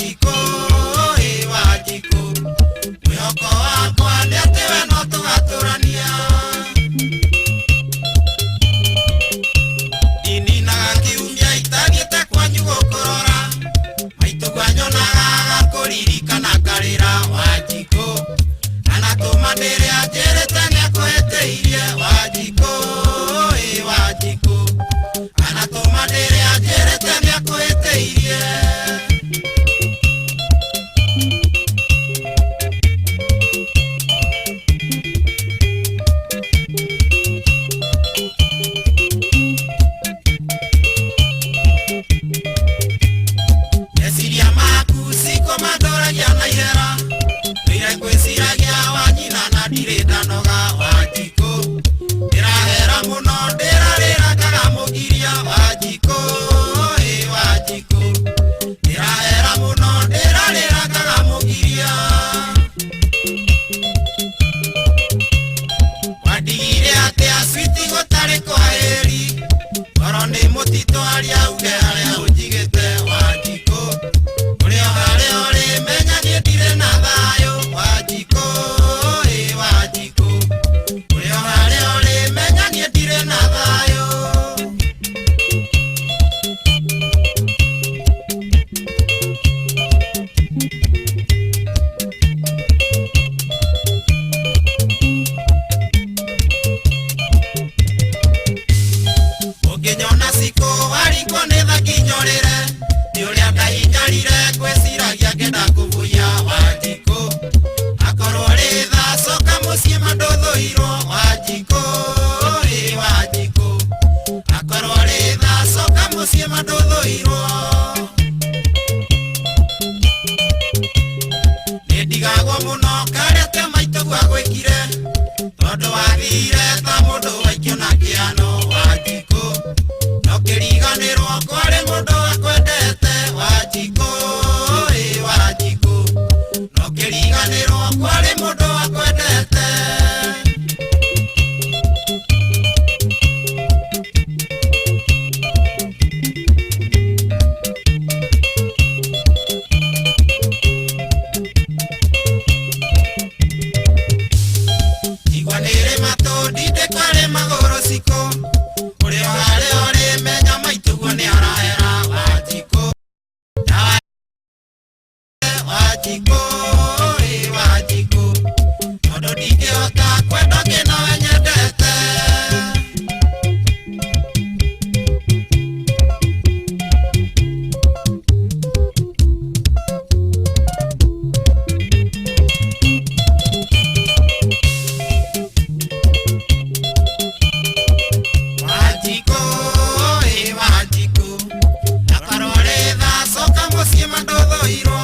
Wanjikũ Wanjikũ mwĩhoko wakwa nĩ atĩ we no tũgatũrania ininaga kiumia itagĩte kwanyu gũkũrora maitũgwa nyonaga gakũririkana ngarĩra Wanjikũ anatũma ndĩrĩa njĩrĩte nĩakũhĩtĩirie Wanjikũ Wanjikũ anatũma ndĩrĩa njĩrĩte nĩakũhĩtĩirie meciria maku siko mandoragia na ihera rĩrĩa ngwĩciragia wanyina na ndirĩ ndanoga Wanjikũ ndĩrahera mũno ndĩrarĩrangaga mũgiria Wanjikũ Wanjikũ ndĩrahera mũno ndĩrarĩrangaga mũgiria wandigire atĩa switi gũtarĩ kwaheri ngoro nĩ mũtitũ harĩa uge harĩa ũnjigĩte Wanjikũ ũrĩa harĩa ũrĩ menya niĩ ndirĩ na thayũ Wanjikũ Wanjikũ ũrĩa harĩa ũrĩ menya niĩ ndirĩ na thayũ ũngĩnyona sikũ warikwo nĩ tha nginyorĩre nĩ ũrĩa ndahinyarire ngwĩciragia ngenda kũbũia Wanjikũ akorwo rĩ tha coka mũciĩ mandũthũirwo Wanjikũ Wanjikũ akorwo rĩ tha coka mũciĩ mandũthũirwo nĩndigagwo mũno karĩte maitũgwa gwĩkire tondũ wathire ta mũndũ waikio na kĩano Wanjikũ no kĩriganĩrwo kwarĩ mũndũ wakwendete Wanjikũ Wanjikũ no kĩriganĩrwo kwarĩ mũndũ wakwendete igwanĩrĩ matũ ndinde kwarĩ magũrũ sikũ ũrĩa harĩa ũrĩ menya maitũguo nĩ arahera Wanjikũ Wanjikũ Wanjikũ tondũ ndingĩhota kwenda ngĩna we nyendete Wanjikũ Wanjikũ akorwo rĩ tha coka mũciĩ mandũthũirwo